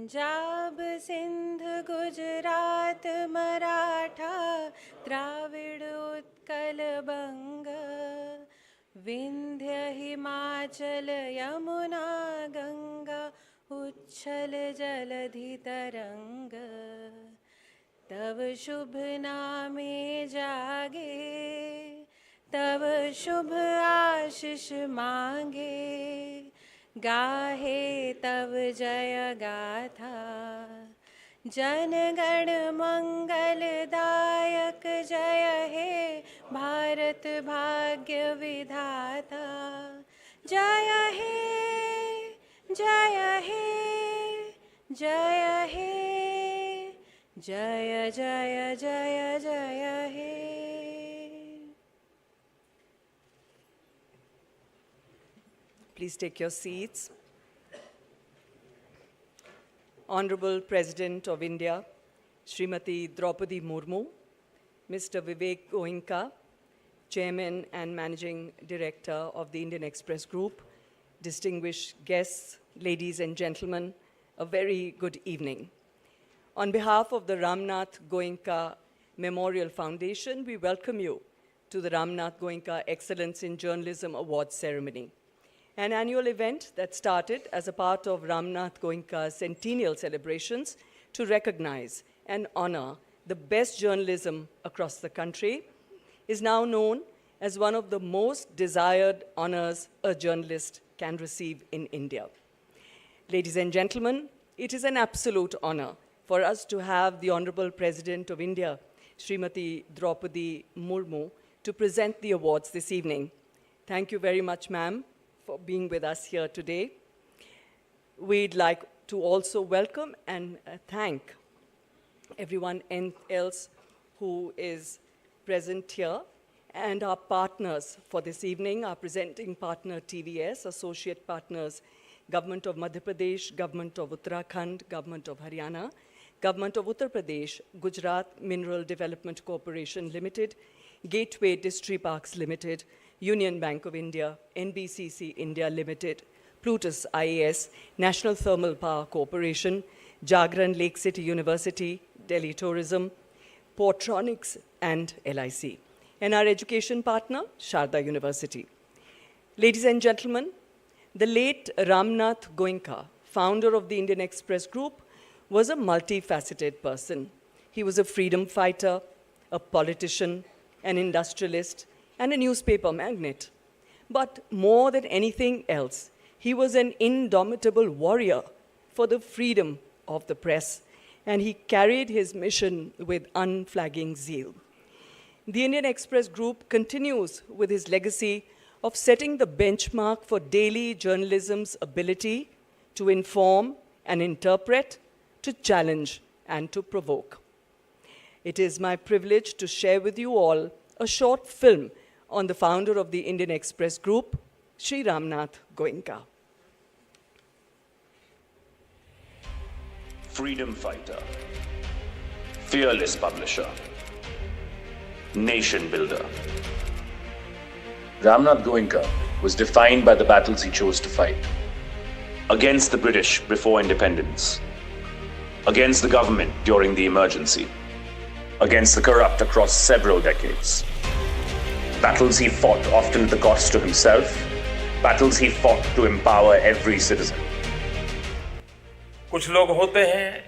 पंजाब सिंध गुजरात मराठा द्राविड़ उत्कल बंग विंध्य हिमाचल यमुना गंगा उच्छल जलधि तरंग तब शुभ नामे जागे तब शुभ आशीष मांगे गाहे तब जय गाथा जन गण मंगलदायक जय हे भारत भाग्य विधाता जय हे जय हे जय हे जय जय जय जय हे. Please take your seats. Honorable President of India, Srimati Draupadi Murmu, Mr. Vivek Goenka, Chairman and Managing Director of the Indian Express Group, distinguished guests, ladies and gentlemen, a very good evening. On behalf of the Ramnath Goenka Memorial Foundation, we welcome you to the Ramnath Goenka Excellence in Journalism Awards ceremony, an annual event that started as a part of Ramnath Goenka's centennial celebrations to recognize and honor the best journalism across the country, is now known as one of the most desired honors a journalist can receive in India. Ladies and gentlemen, it is an absolute honor for us to have the Honorable President of India, Srimati Draupadi Murmu, to present the awards this evening. Thank you very much, ma'am, for being with us here today. We'd like to also welcome and thank everyone else who is present here and our partners for this evening, our presenting partner TVS, associate partners Government of Madhya Pradesh, Government of Uttarakhand, Government of Haryana, Government of Uttar Pradesh, Gujarat Mineral Development Corporation Limited, Gateway Distriparks Limited, Union Bank of India, NBCC India Limited, Plutus IAS, National Thermal Power Corporation, Jagran Lake City University, Delhi Tourism, Portronics and LIC, and our education partner, Sharda University. Ladies and gentlemen, the late Ramnath Goenka, founder of the Indian Express Group, was a multifaceted person. He was a freedom fighter, a politician, an industrialist, and a newspaper magnate. But more than anything else, he was an indomitable warrior for the freedom of the press, and he carried his mission with unflagging zeal. The Indian Express Group continues with his legacy of setting the benchmark for daily journalism's ability to inform and interpret, to challenge and to provoke. It is my privilege to share with you all a short film on the founder of the Indian Express Group, Sri Ramnath Goenka. Freedom fighter, fearless publisher, nation builder. Ramnath Goenka was defined by the battles he chose to fight. Against the British before independence, against the government during the emergency, against the corrupt across several decades. Battles he fought often at the cost to himself, battles he fought to empower every citizen. कुछ लोग होते हैं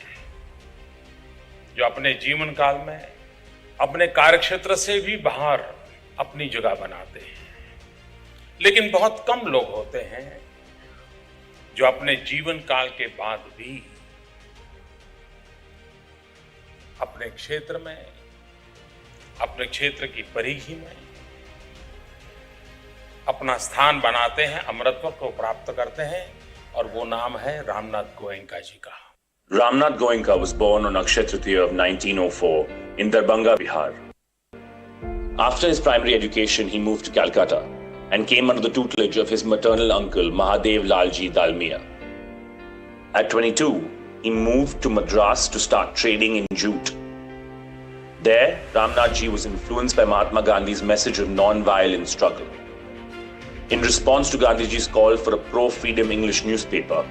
जो अपने जीवन काल में अपने कार्यक्षेत्र से भी बाहर अपनी जगह बनाते हैं, लेकिन बहुत कम लोग होते हैं जो अपने जीवन काल के बाद भी अपने क्षेत्र में, अपने क्षेत्र की परिधि में अपना स्थान बनाते हैं, अमरत्व को प्राप्त करते हैं, और वो नाम है रामनाथ गोयंका जी का. Ramnath Goenka was born on Akshaya Tritiya of 1904 in Darbhanga, Bihar. After his primary education, he moved to Calcutta and came under the tutelage of his maternal uncle Mahadev Lalji Dalmia. At 22, he moved to Madras to start trading in jute. There, Ramnathji was influenced by Mahatma Gandhi's message of non-violent struggle. In response to Gandhiji's call for a pro-freedom English newspaper,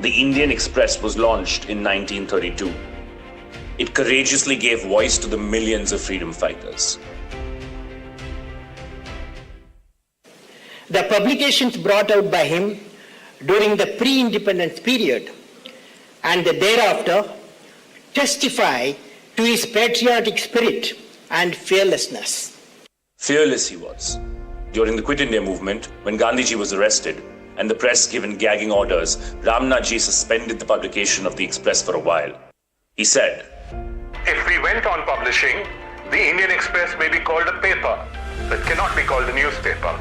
the Indian Express was launched in 1932. It courageously gave voice to the millions of freedom fighters. The publications brought out by him during the pre-independence period and thereafter testify to his patriotic spirit and fearlessness. Fearless he was. During the Quit India movement, when Gandhiji was arrested and the press given gagging orders, Ramnathji suspended the publication of the Express for a while. He said, "If we went on publishing, the Indian Express may be called a paper, but cannot be called a newspaper."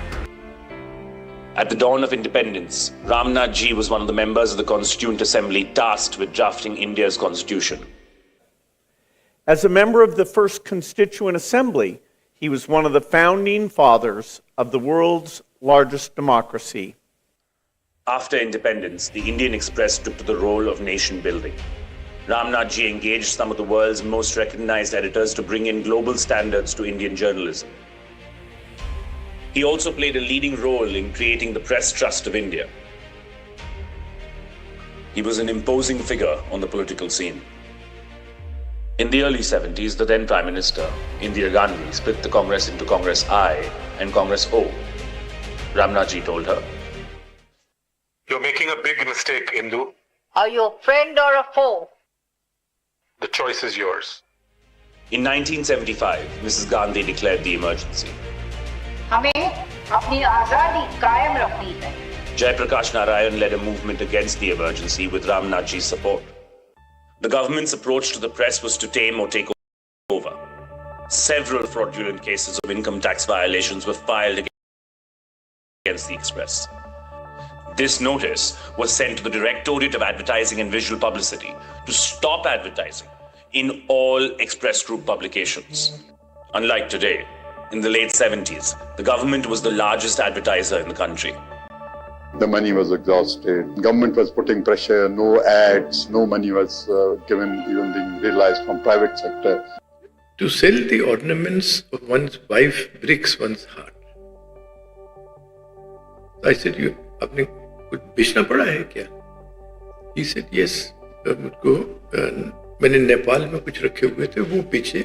At the dawn of independence, Ramnathji was one of the members of the Constituent Assembly tasked with drafting India's constitution. As a member of the first Constituent Assembly, he was one of the founding fathers of the world's largest democracy. After independence, the Indian Express took to the role of nation building. Ramnathji engaged some of the world's most recognized editors to bring in global standards to Indian journalism. He also played a leading role in creating the Press Trust of India. He was an imposing figure on the political scene. In the early 70s, the then Prime Minister, Indira Gandhi, split the Congress into Congress I and Congress O. Ramnathji told her, "You're making a big mistake, Indu. Are you a friend or a foe?" The choice is yours." In 1975, Mrs. Gandhi declared the emergency. हमें अपनी आजादी कायम रखनी है. Jayaprakash Narayan led a movement against the emergency with Ramnathji's support. The government's approach to the press was to tame or take over. Several fraudulent cases of income tax violations were filed against the Express. This notice was sent to the Directorate of Advertising and Visual Publicity to stop advertising in all Express Group publications. Unlike today, in the late 70s, the government was the largest advertiser in the country. The money was exhausted. Government was putting pressure, no ads, no money was given, even being realized from private sector. To sell the ornaments of one's wife breaks one's heart. I said, "You, आपने कुछ बेचना पड़ा है क्या?" He said, "Yes, मुझको मैंने नेपाल में कुछ रखे हुए थे, वो बेचे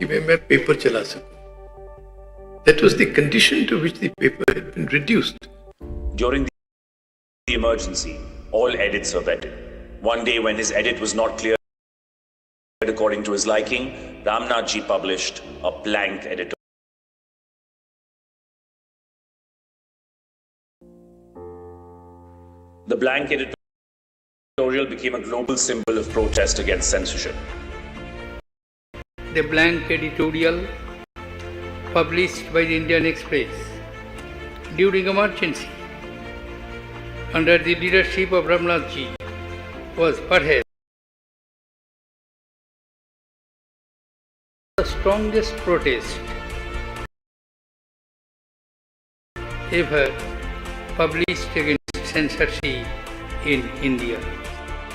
कि मैं पेपर चला सकूं." That was the condition to which the paper had been reduced. During the emergency, all edits were vetted. One day when his edit was not cleared according to his liking, Ramnathji published a blank editorial. The blank editorial became a global symbol of protest against censorship. The blank editorial published by the Indian Express during emergency under the leadership of Ramnathji was perhaps the strongest protest ever published against censorship in India.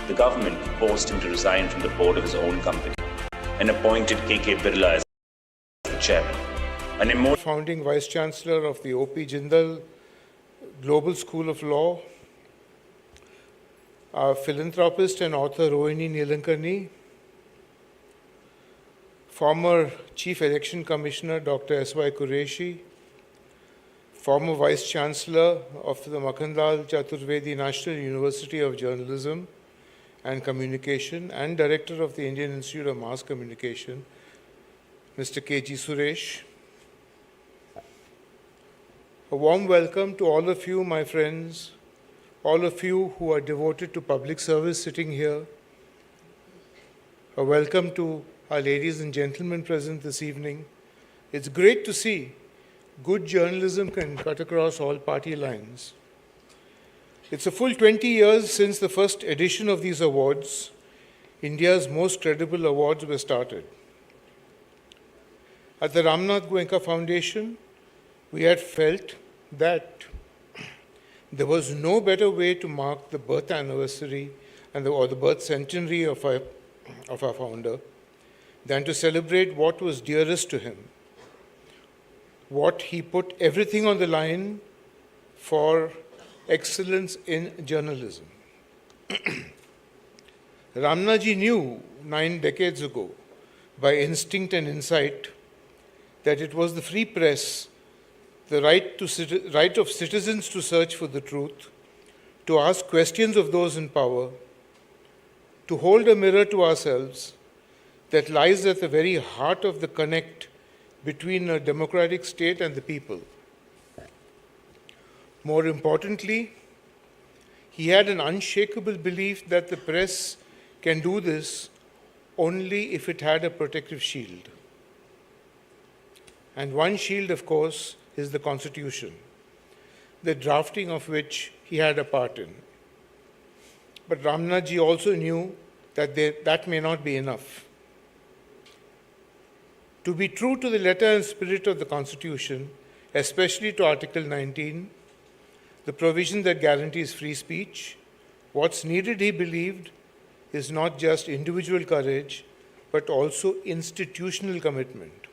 The government forced him to resign from the board of his own company and appointed K.K. Birla as the chairman. Founding Vice Chancellor of the O.P. Jindal Global School of Law, philanthropist and author Rohini Neelankarni, former Chief Election Commissioner Dr. S.Y. Qureshi, former Vice Chancellor of the Makhandal Chaturvedi National University of Journalism and Communication and Director of the Indian Institute of Mass Communication, Mr. K.G. Suresh. A warm welcome to all of you, my friends, all of you who are devoted to public service sitting here. A welcome to our ladies and gentlemen present this evening. It's great to see good journalism can cut across all party lines. It's a full 20 years since the first edition of these awards, India's most credible awards, were started. At the Ramnath Goenka Foundation, we had felt that there was no better way to mark the birth anniversary or the birth centenary of our founder than to celebrate what was dearest to him, what he put everything on the line for excellence in journalism. Ramnaji knew 9 decades ago, by instinct and insight, that it was the free press, the right of citizens to search for the truth, to ask questions of those in power, to hold a mirror to ourselves, that lies at the very heart of the connect between a democratic state and the people. More importantly, he had an unshakable belief that the press can do this only if it had a protective shield. And one shield, of course, is the Constitution, the drafting of which he had a part in. But Ramnathji also knew that that may not be enough. To be true to the letter and spirit of the Constitution, especially to Article 19, the provision that guarantees free speech, what's needed, he believed, is not just individual courage, but also institutional commitment.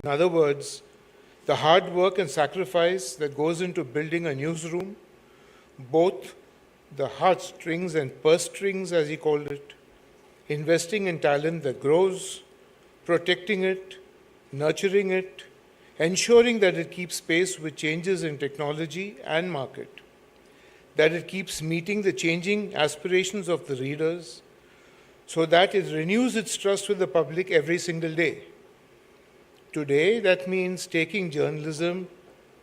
In other words, the hard work and sacrifice that goes into building a newsroom, both the heartstrings and purse strings, as he called it, investing in talent that grows, protecting it, nurturing it, ensuring that it keeps pace with changes in technology and market, that it keeps meeting the changing aspirations of the readers, so that it renews its trust with the public every single day. Today, that means taking journalism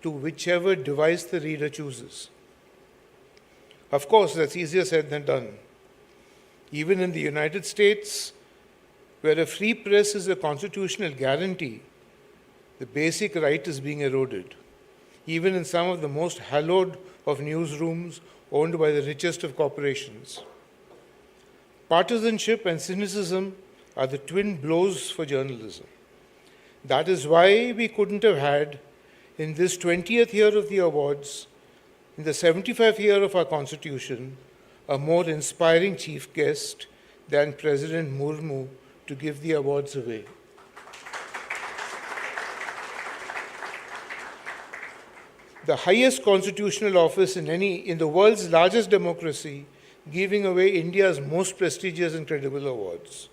to whichever device the reader chooses. Of course, that's easier said than done. Even in the United States, where a free press is a constitutional guarantee, the basic right is being eroded. Even in some of the most hallowed of newsrooms owned by the richest of corporations. Partisanship and cynicism are the twin blows for journalism. That is why we couldn't have had, in this 20th year of the awards, in the 75th year of our Constitution, a more inspiring chief guest than President Murmu to give the awards away. The highest constitutional office in the world's largest democracy, giving away India's most prestigious and credible awards.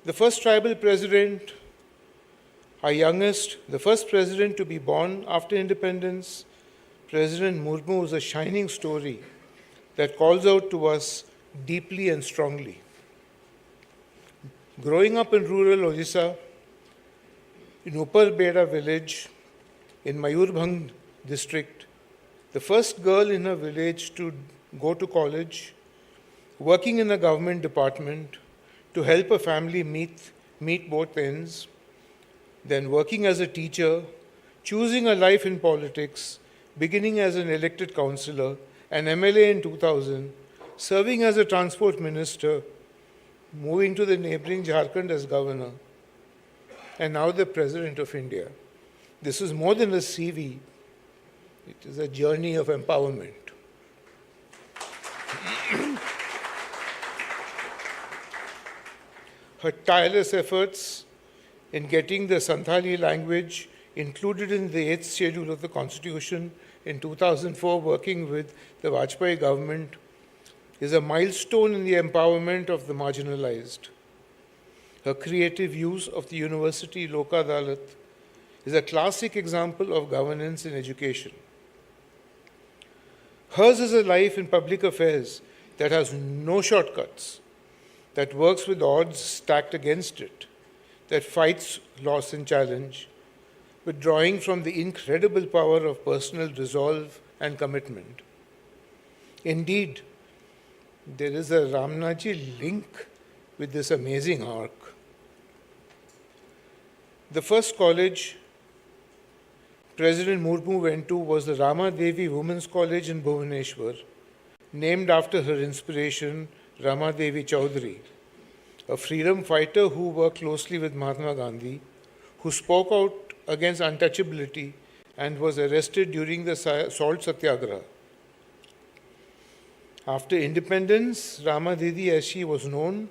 The first tribal president, our youngest, the first president to be born after independence, President Murmu, is a shining story that calls out to us deeply and strongly. Growing up in rural Odisha, in Upar Beda village, in Mayurbhanj district, the first girl in her village to go to college, working in a government department to help a family meet both ends, then working as a teacher, choosing a life in politics, beginning as an elected councillor, an MLA in 2000, serving as a transport minister, moving to the neighboring Jharkhand as governor, and now the President of India. This is more than a CV. It is a journey of empowerment. Her tireless efforts in getting the Santhali language included in the 8th schedule of the Constitution in 2004, working with the Vajpayee government, is a milestone in the empowerment of the marginalized. Her creative use of the University Lok Adalat is a classic example of governance in education. Hers is a life in public affairs that has no shortcuts, that works with odds stacked against it, that fights loss and challenge, but drawing from the incredible power of personal resolve and commitment. Indeed, there is a Ramnathji link with this amazing arc. The first college President Murmu went to was the Rama Devi Women's College in Bhubaneswar, named after her inspiration, Rama Devi Chaudhary, a freedom fighter who worked closely with Mahatma Gandhi, who spoke out against untouchability and was arrested during the Salt Satyagraha. After independence, Rama Didi, as she was known,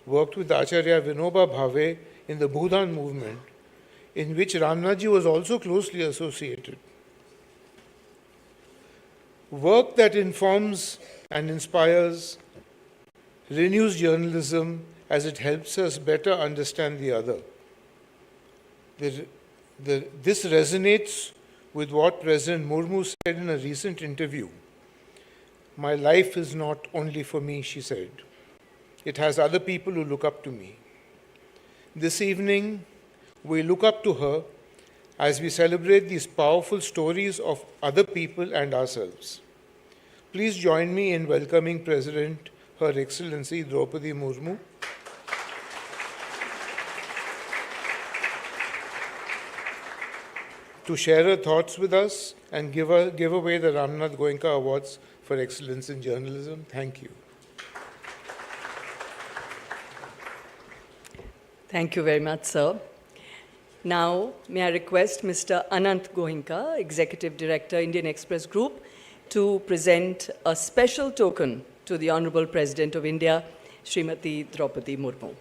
worked with Acharya Vinoba Bhave in the Bhudan movement, in which Ramnathji was also closely associated. Work that informs and inspires, renews journalism as it helps us better understand the other. This resonates with what President Murmu said in a recent interview. My life is not only for me, she said. It has other people who look up to me. This evening, we look up to her as we celebrate these powerful stories of other people and ourselves. Please join me in welcoming President, Her Excellency Draupadi Murmu. To share her thoughts with us and give away the Ramnath Goenka Awards for Excellence in Journalism. Thank you. Thank you very much, sir. Now, may I request Mr. Anant Goenka, Executive Director, Indian Express Group, to present a special token to the Honorable President of India, Srimati Draupadi Murmu.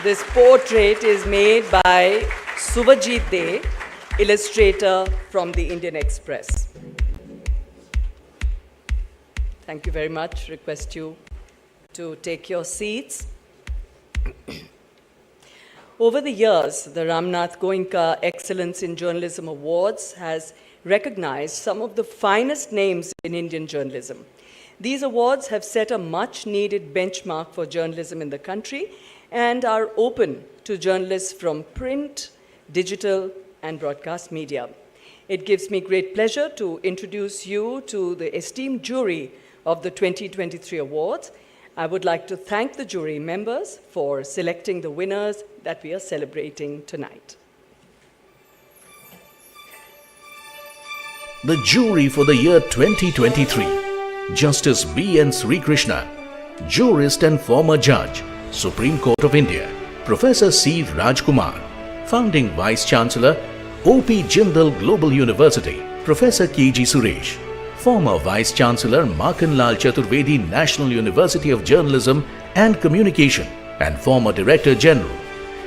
This portrait is made by Subhajit De, illustrator from the Indian Express. Thank you very much. Request you to take your seats. Over the years, the Ramnath Goenka Excellence in Journalism Awards has recognized some of the finest names in Indian journalism. These awards have set a much-needed benchmark for journalism in the country and are open to journalists from print, digital, and broadcast media. It gives me great pleasure to introduce you to the esteemed jury of the 2023 awards. I would like to thank the jury members for selecting the winners that we are celebrating tonight. The jury for the year 2023, Justice B.N. Sri Krishna, jurist and former judge, Supreme Court of India, Professor C. Rajkumar, founding Vice Chancellor, O.P. Jindal Global University, Professor K.G. Suresh, former Vice Chancellor Makanlal Chaturvedi National University of Journalism and Communication and former Director General,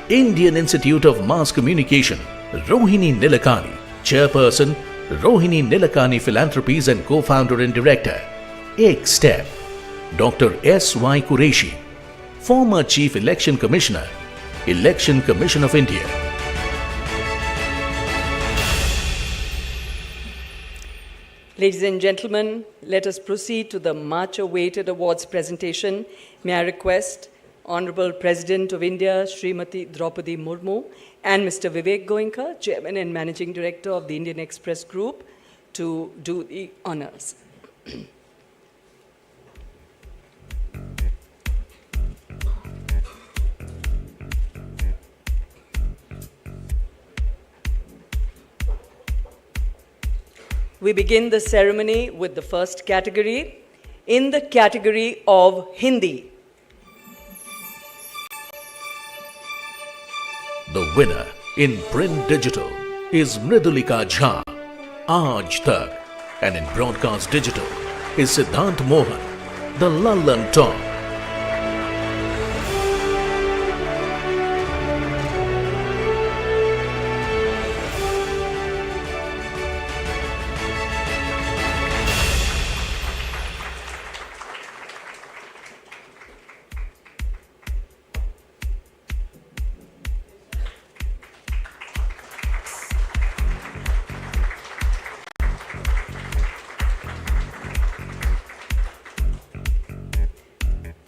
Indian Institute of Mass Communication, Rohini Nilekani, Chairperson, Rohini Nilekani Philanthropies and Co-founder and Director, Ek Step, Dr. S.Y. Qureshi, former Chief Election Commissioner, Election Commission of India. Ladies and gentlemen, let us proceed to the much-awaited awards presentation. May I request Honorable President of India, Srimati Draupadi Murmu, and Mr. Vivek Goenka, Chairman and Managing Director of the Indian Express Group, to do the honors. We begin the ceremony with the first category. In the category of Hindi, the winner in print digital is Mridulika Jha, Aaj Tak, and in broadcast digital is Siddhant Mohan, the Lallan Top.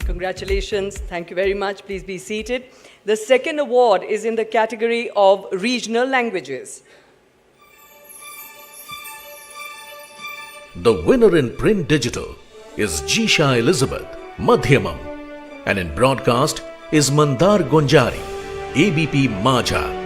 Congratulations. Thank you very much. Please be seated. The second award is in the category of regional languages. The winner in print digital is Jisha Elizabeth, Madhyamam, and in broadcast is Mandar Gonjari, ABP Majha.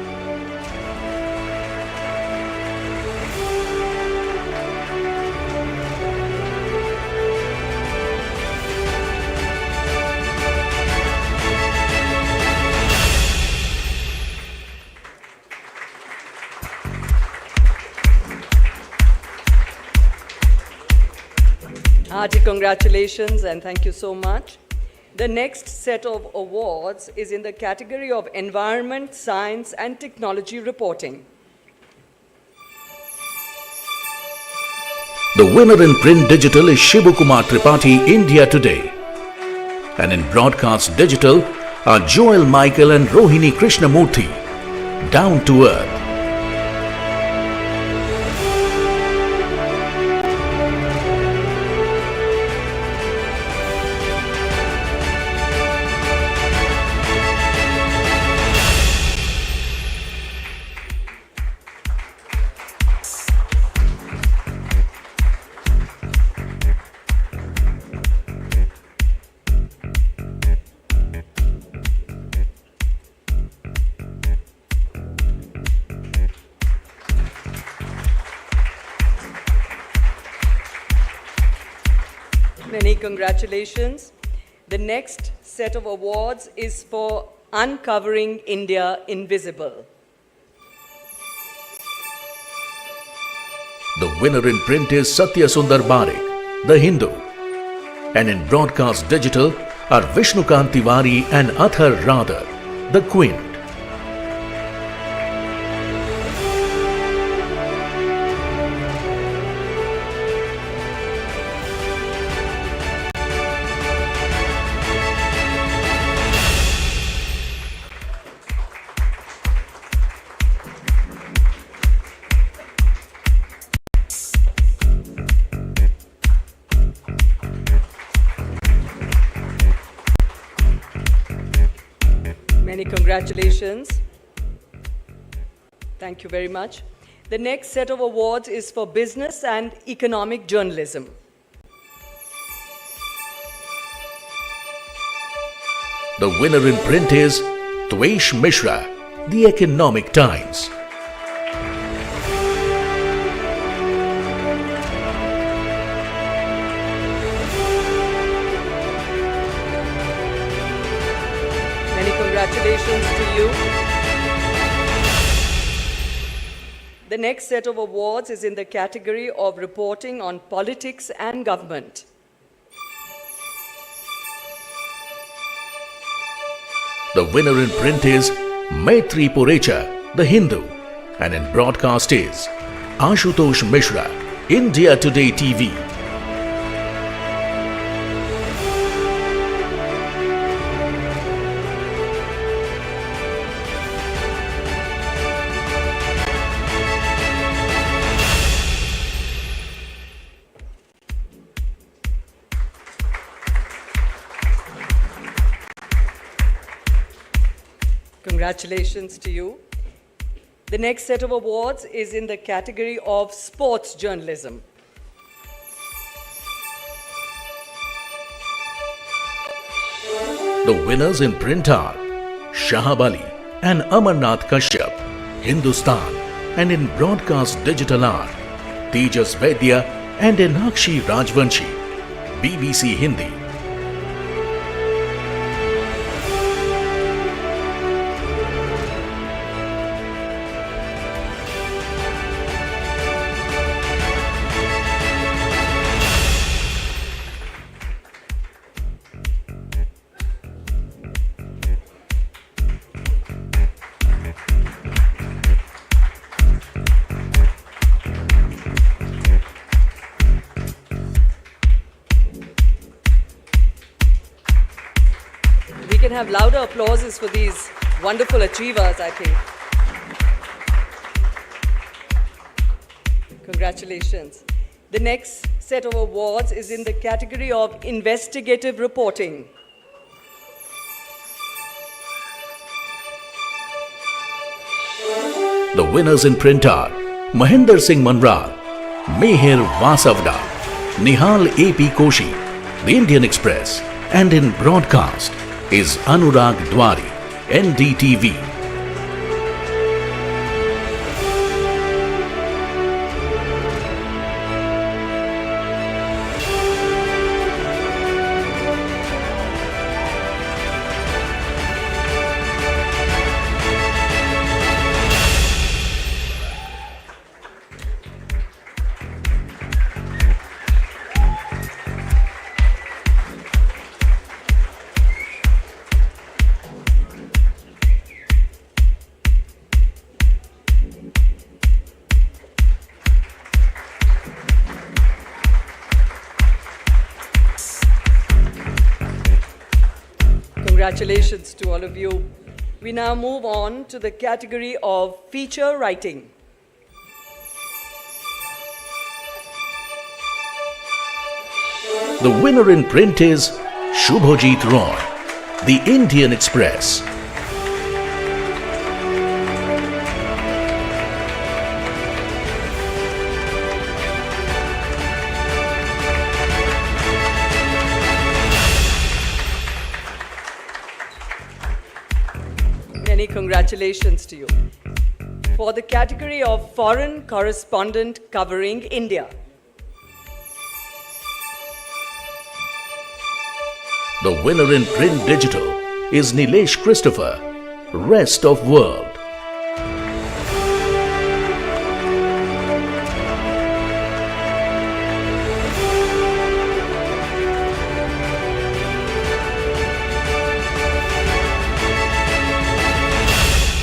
Hearty congratulations and thank you so much. The next set of awards is in the category of Environment, Science and Technology Reporting. The winner in print digital is Shibu Kumar Tripathi, India Today. And in broadcast digital are Joel Michael and Rohini Krishnamurthy, Down to Earth. Many congratulations. The next set of awards is for Uncovering India Invisible. The winner in print is Satya Sundar Barik, The Hindu. And in broadcast digital are Vishnukant Tiwari and Athar Radha, The Quint. Many congratulations. Thank you very much. The next set of awards is for Business and Economic Journalism. The winner in print is Tvesh Mishra, The Economic Times. Many congratulations to you. The next set of awards is in the category of Reporting on Politics and Government. The winner in print is Maitri Purecha, The Hindu. And in broadcast is Ashutosh Mishra, India Today TV. Congratulations to you. The next set of awards is in the category of Sports Journalism. The winners in print are Shahab Ali and Amarnath Kashyap, Hindustan. And in broadcast digital are Tejas Vaidya and Enakshi Rajvanshi, BBC Hindi. We can have louder applauses for these wonderful achievers, I think. Congratulations. The next set of awards is in the category of Investigative Reporting. The winners in print are Mahinder Singh Manral, Mehir Vasavda, Nihal A.P. Koshi, The Indian Express. And in broadcast is Anurag Dwari, NDTV. Congratulations to all of you. We now move on to the category of feature writing. The winner in print is Shubhajit Roy, The Indian Express. Many congratulations to you. For the category of foreign correspondent covering India. The winner in print digital is Nilesh Christopher, Rest of World.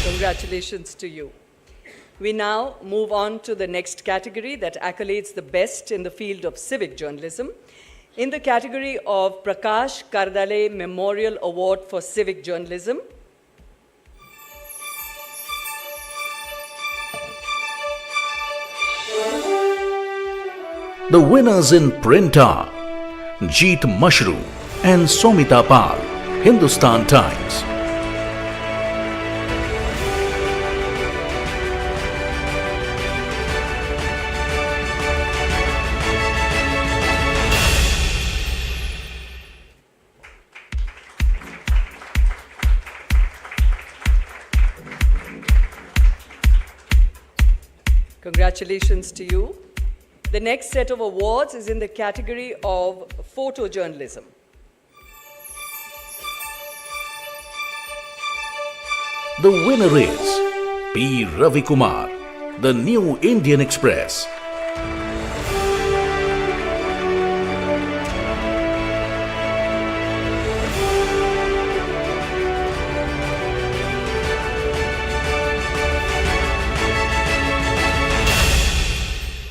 Congratulations to you. We now move on to the next category that accolades the best in the field of civic journalism. In the category of Prakash Kardale Memorial Award for Civic Journalism, the winners in print are Jeet Mashru and Somita Pal, Hindustan Times. Congratulations to you. The next set of awards is in the category of photojournalism. The winner is P. Ravi Kumar, The New Indian Express.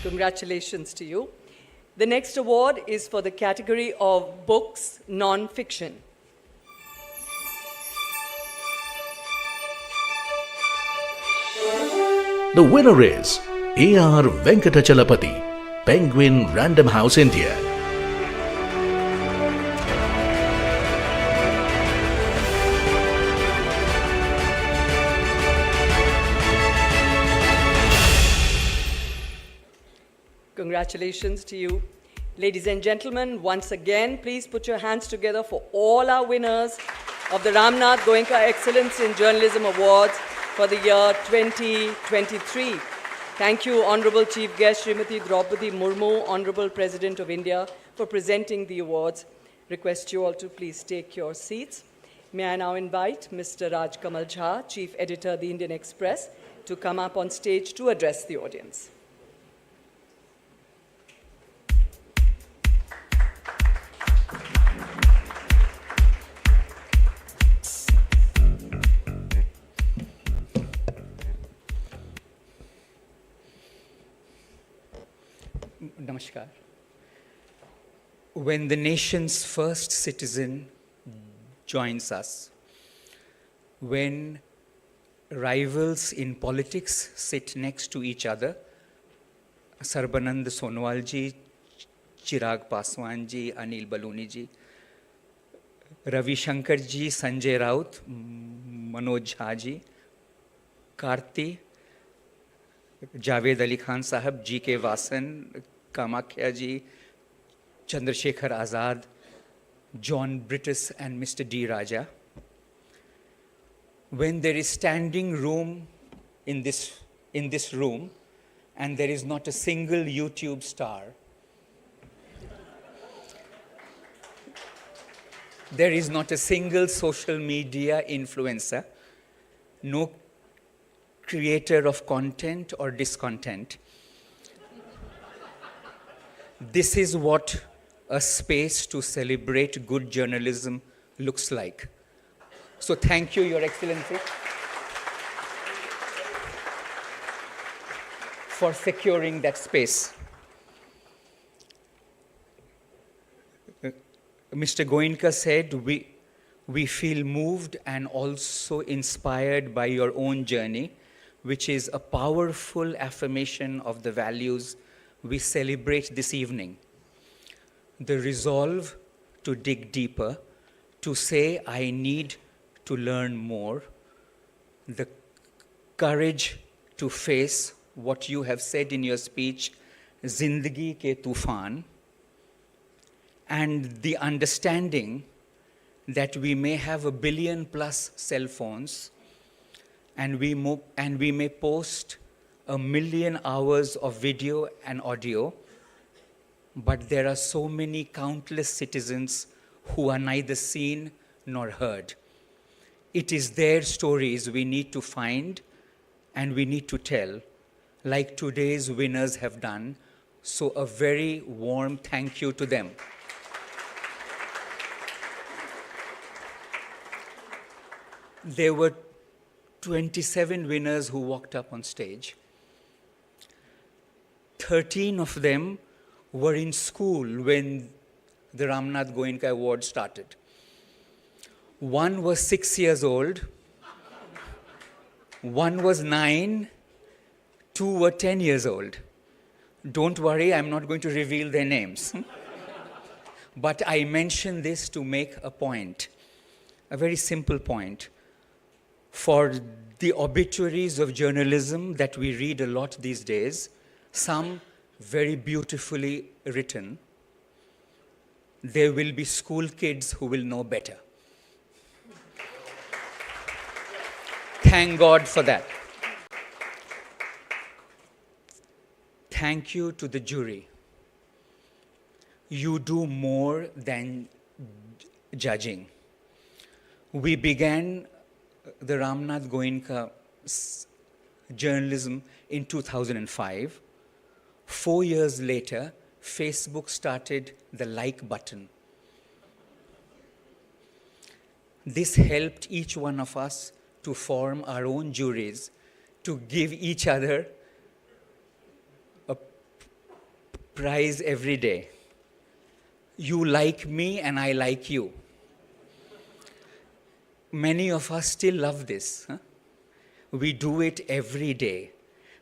Congratulations to you. The next award is for the category of books non-fiction. The winner is A.R. Venkatachalapati, Penguin Random House India. Congratulations to you. Ladies and gentlemen, once again, please put your hands together for all our winners of the Ramnath Goenka Excellence in Journalism Awards for the year 2023. Thank you, Honorable Chief Guest Srimati Draupadi Murmu, Honorable President of India, for presenting the awards. Request you all to please take your seats. May I now invite Mr. Raj Kamal Jha, Chief Editor, The Indian Express, to come up on stage to address the audience. Namaskar. When the nation's first citizen joins us, when rivals in politics sit next to each other, Sarbanand Sonowal ji, Chirag Paswan ji, Anil Baluni ji, Ravi Shankar ji, Sanjay Raut, Manoj Jha ji, Karti, Javed Ali Khan Sahab, G.K. Vasan, Kamakhya ji, Chandrasekhar Azad, John Brittis and Mr. D. Raja. When there is standing room in this room and there is not a single YouTube star, there is not a single social media influencer, no creator of content or discontent. This is what a space to celebrate good journalism looks like. So thank you, Your Excellency, for securing that space. Mr. Goenka said, We feel moved and also inspired by your own journey, which is a powerful affirmation of the values we celebrate this evening. The resolve to dig deeper, to say, I need to learn more, the courage to face what you have said in your speech, Zindagi ke Tufan, and the understanding that we may have 1 billion plus cell phones and we may post 1 million hours of video and audio, but there are so many countless citizens who are neither seen nor heard. It is their stories we need to find and we need to tell, like today's winners have done. So a very warm thank you to them. There were 27 winners who walked up on stage. 13 of them were in school when the Ramnath Goenka Award started. One was 6 years old, one was 9, 2 were 10 years old. Don't worry, I'm not going to reveal their names. But I mention this to make a point, a very simple point. For the obituaries of journalism that we read a lot these days, some very beautifully written, there will be school kids who will know better. Thank God for that. Thank you to the jury. You do more than judging. We began the Ramnath Goenka journalism in 2005. 4 years later, Facebook started the like button. This helped each one of us to form our own juries, to give each other a prize every day. You like me and I like you. Many of us still love this. Huh? We do it every day.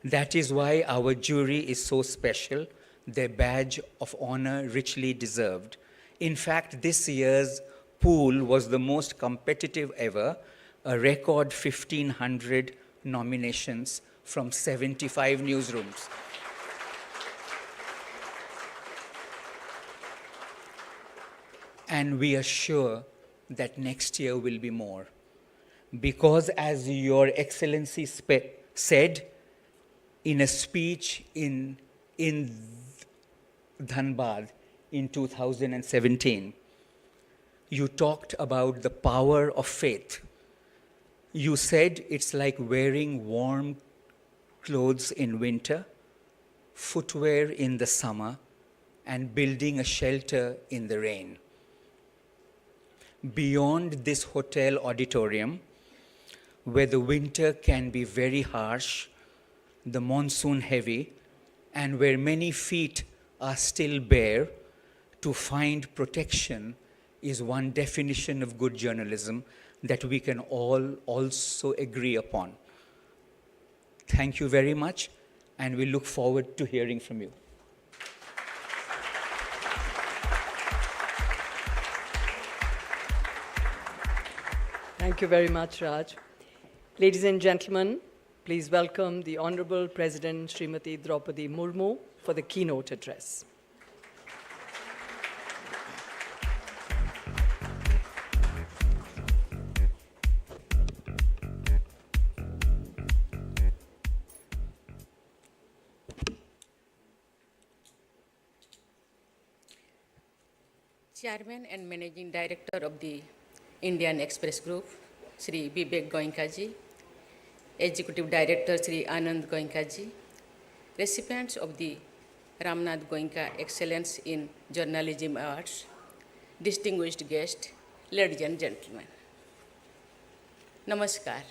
That is why our jury is so special, their badge of honor richly deserved. In fact, this year's pool was the most competitive ever, a record 1,500 nominations from 75 newsrooms. And we are sure that next year will be more. Because as Your Excellency said in a speech in Dhanbad in 2017, you talked about the power of faith. You said it's like wearing warm clothes in winter, footwear in the summer, and building a shelter in the rain. Beyond this hotel auditorium, where the winter can be very harsh, the monsoon heavy, and where many feet are still bare, to find protection is one definition of good journalism that we can all also agree upon. Thank you very much, and we look forward to hearing from you. Thank you very much, Raj. Ladies and gentlemen, please welcome the Honorable President Srimati Draupadi Murmu for the keynote address. Chairman and Managing Director of the Indian Express Group, Sri Vivek Goenka ji, Executive Director Sri Anand Goenka ji, recipients of the Ramnath Goenka Excellence in Journalism Awards, distinguished guests, ladies and gentlemen. Namaskar.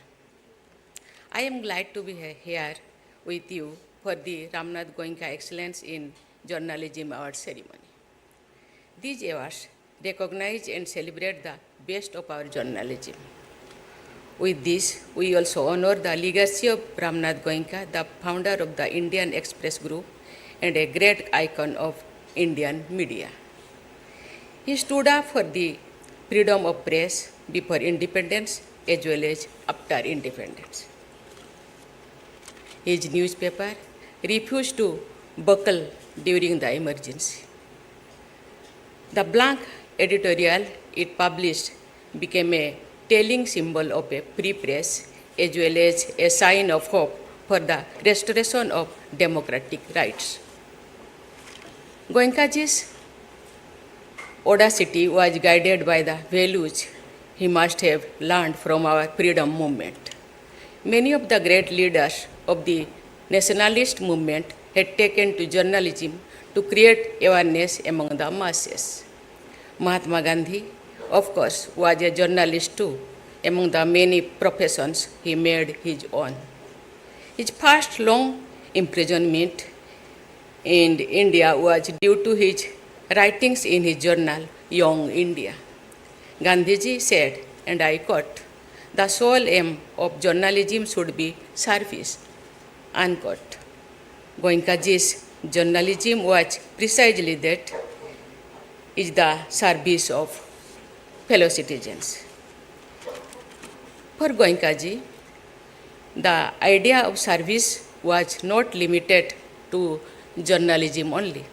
I am glad to be here with you for the Ramnath Goenka Excellence in Journalism Award ceremony. These awards recognize and celebrate the best of our journalism. With this, we also honor the legacy of Ramnath Goenka, the founder of the Indian Express Group and a great icon of Indian media. He stood up for the freedom of press before independence as well as after independence. His newspaper refused to buckle during the emergency. The blank editorial it published became a telling symbol of a free press as well as a sign of hope for the restoration of democratic rights. Goenkaji's audacity was guided by the values he must have learned from our freedom movement. Many of the great leaders of the nationalist movement had taken to journalism to create awareness among the masses. Mahatma Gandhi, of course, was a journalist too. Among the many professions, he made his own. His first long imprisonment in India was due to his writings in his journal, Young India. Gandhiji said, and I quote, "The sole aim of journalism should be service," unquote. Goenkaji's journalism was precisely that, is the service of fellow citizens. For Goenkaji, the idea of service was not limited to journalism only.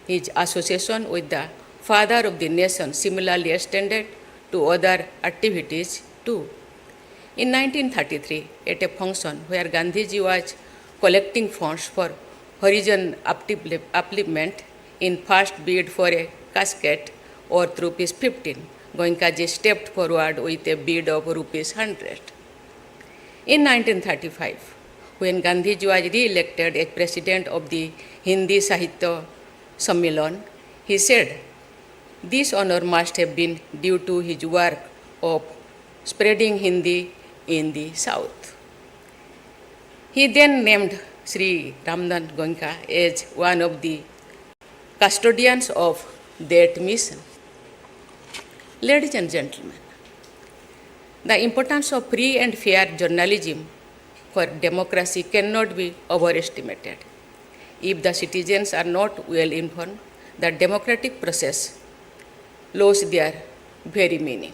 His association with the father of the nation similarly extended to other activities too. In 1933, at a function where Gandhiji was collecting funds for horizon upliftment in first bid for a casket worth ₹15, Goenkaji stepped forward with a bid of ₹100. In 1935, when Gandhiji was re-elected as president of the Hindi Sahitya Sammelan, he said, this honor must have been due to his work of spreading Hindi in the South. He then named Sri Ramnath Goenka as one of the custodians of that mission. Ladies and gentlemen, the importance of free and fair journalism for democracy cannot be overestimated. If the citizens are not well informed, the democratic process loses their very meaning.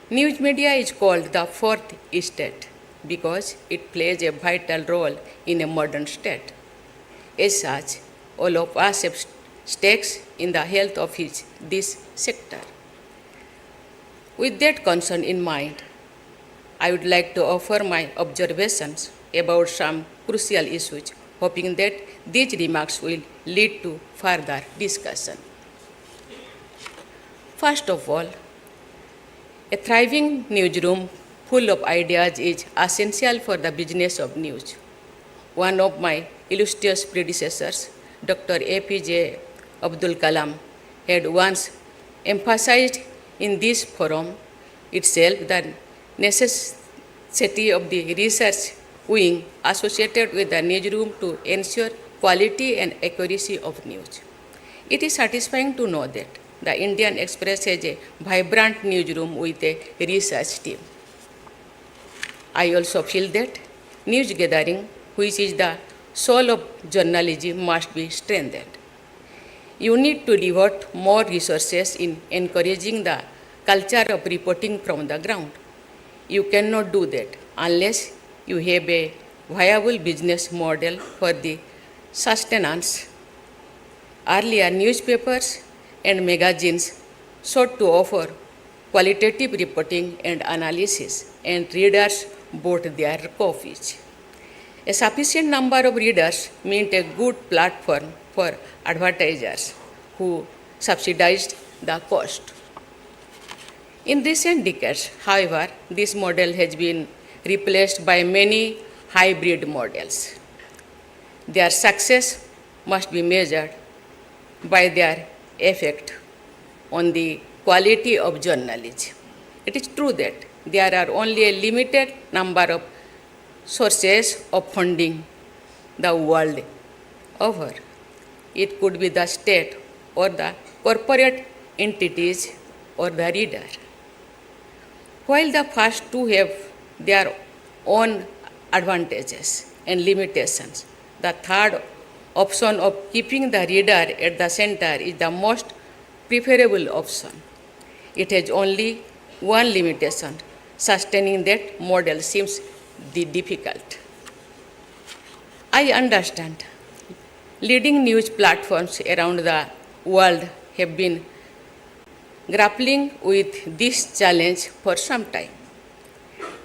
News media is called the fourth estate because it plays a vital role in a modern state. As such, all of us have stakes in the health of this sector. With that concern in mind, I would like to offer my observations about some crucial issues, hoping that these remarks will lead to further discussion. First of all, a thriving newsroom full of ideas is essential for the business of news. One of my illustrious predecessors, Dr. APJ Abdul Kalam, had once emphasized in this forum itself the necessity of the research wing associated with the newsroom to ensure quality and accuracy of news. It is satisfying to know that the Indian Express has a vibrant newsroom with a research team. I also feel that news gathering, which is the soul of journalism, must be strengthened. You need to devote more resources in encouraging the culture of reporting from the ground. You cannot do that unless you have a viable business model for the sustenance. Earlier, newspapers and magazines sought to offer qualitative reporting and analysis, and readers bought their copies. A sufficient number of readers meant a good platform for advertisers who subsidized the cost. In recent decades, however, this model has been replaced by many hybrid models. Their success must be measured by their effect on the quality of journalism. It is true that there are only a limited number of sources of funding the world over. It could be the state or the corporate entities or the reader. While the first two have their own advantages and limitations, the third option of keeping the reader at the center is the most preferable option. It has only one limitation. Sustaining that model seems difficult. I understand. Leading news platforms around the world have been grappling with this challenge for some time.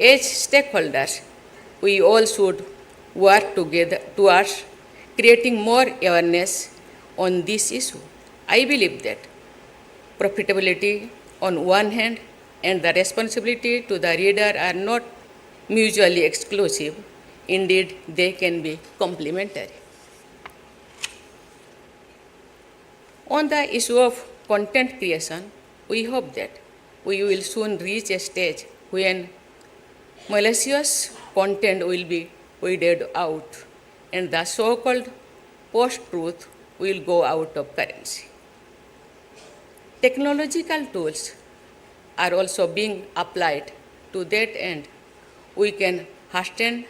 As stakeholders, we all should work together towards creating more awareness on this issue. I believe that profitability on one hand and the responsibility to the reader are not mutually exclusive. Indeed, they can be complementary. On the issue of content creation, we hope that we will soon reach a stage when malicious content will be weeded out and the so-called post-truth will go out of currency. Technological tools are also being applied to that end. We can hasten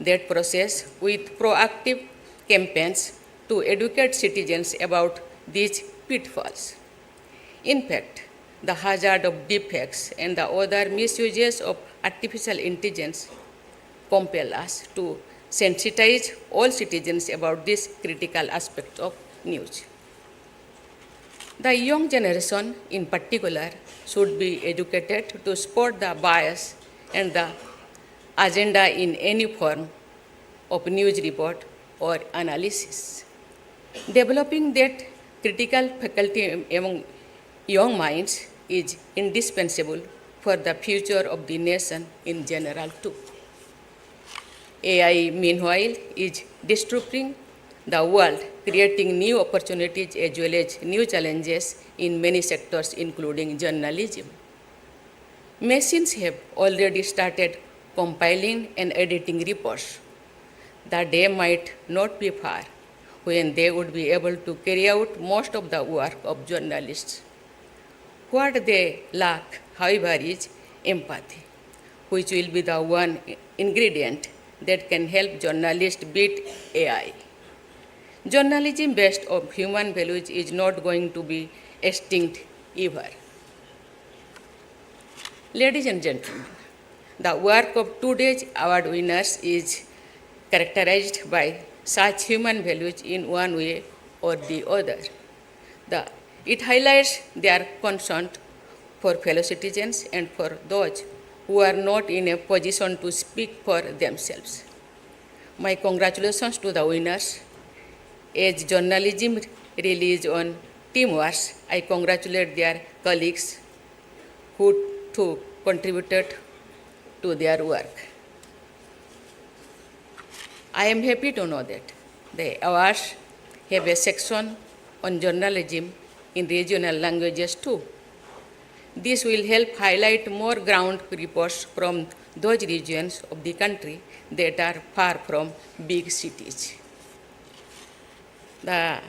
that process with proactive campaigns to educate citizens about these pitfalls. In fact, the hazard of deepfakes and the other misuses of artificial intelligence compel us to sensitize all citizens about this critical aspect of news. The young generation in particular should be educated to spot the bias and the agenda in any form of news report or analysis. Developing that critical faculty among young minds is indispensable for the future of the nation in general too. AI, meanwhile, is disrupting the world, creating new opportunities as well as new challenges in many sectors, including journalism. Machines have already started compiling and editing reports. The day might not be far when they would be able to carry out most of the work of journalists. What they lack, however, is empathy, which will be the one ingredient that can help journalists beat AI. Journalism based on human values is not going to be extinct ever. Ladies and gentlemen, the work of today's award winners is characterized by such human values in one way or the other. It highlights their concern for fellow citizens and for those who are not in a position to speak for themselves. My congratulations to the winners. As journalism relies on teamwork, I congratulate their colleagues who too contributed to their work. I am happy to know that the awards have a section on journalism in regional languages too. This will help highlight more ground reports from those regions of the country that are far from big cities. The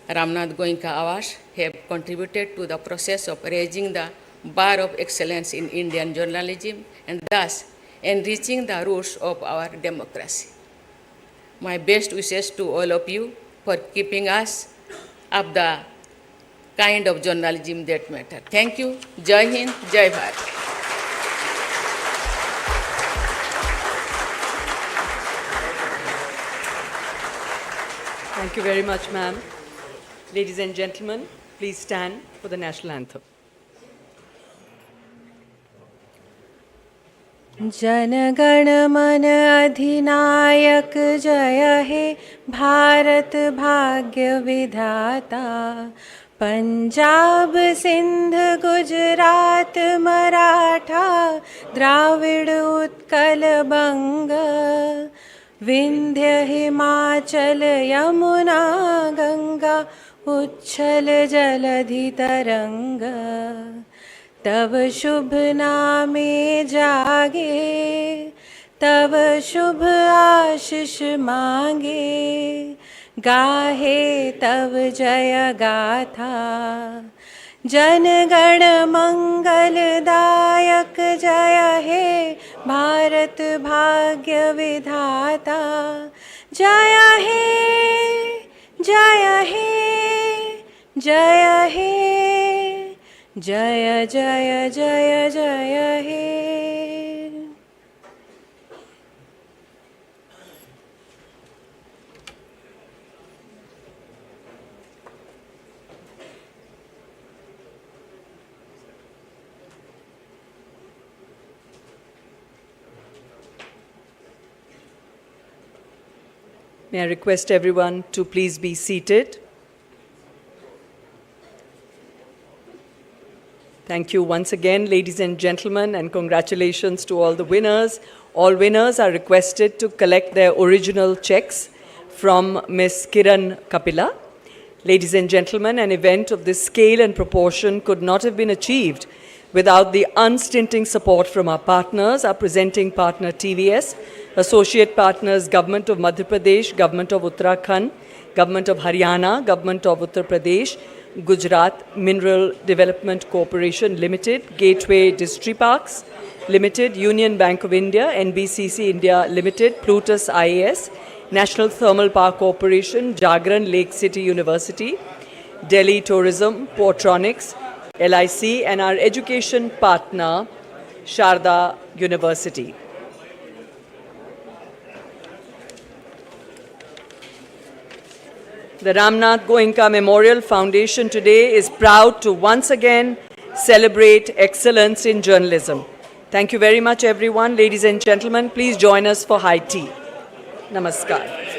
Ramnath Goenka Awards have contributed to the process of raising the bar of excellence in Indian journalism and thus enriching the roots of our democracy. My best wishes to all of you for keeping us up the kind of journalism that matter. Thank you. Jai Hind, Jai Bharat. Thank you very much, ma'am. Ladies and gentlemen, please stand for the national anthem. Jana Gana मन अधिनायक जय हे भारत भाग्य विधाता पंजाब सिंध गुजरात मराठा द्राविड़ उत्कल बंग विंध्य हिमाचल यमुना गंगा उच्छल जलधि तरंग तब शुभ नामे जागे तब शुभ आशीष मांगे गाहे तब जय गाथा जनगण मंगलदायक जय हे भारत भाग्य विधाता जय हे जय हे जय हे जय जय जय जय हे। May I request everyone to please be seated. Thank you once again, ladies and gentlemen, and congratulations to all the winners. All winners are requested to collect their original checks from Ms. Kiran Kapila. Ladies and gentlemen, an event of this scale and proportion could not have been achieved without the unstinting support from our partners, our presenting partner TVS, associate partners Government of Madhya Pradesh, Government of Uttarakhand, Government of Haryana, Government of Uttar Pradesh, Gujarat Mineral Development Corporation Limited, Gateway Distriparks Limited, Union Bank of India, NBCC India Limited, Plutus IAS, National Thermal Power Corporation, Jagran Lake City University, Delhi Tourism, Portronics, LIC, and our education partner, Sharda University. The Ramnath Goenka Memorial Foundation today is proud to once again celebrate excellence in journalism. Thank you very much, everyone. Ladies and gentlemen, please join us for high tea. Namaskar.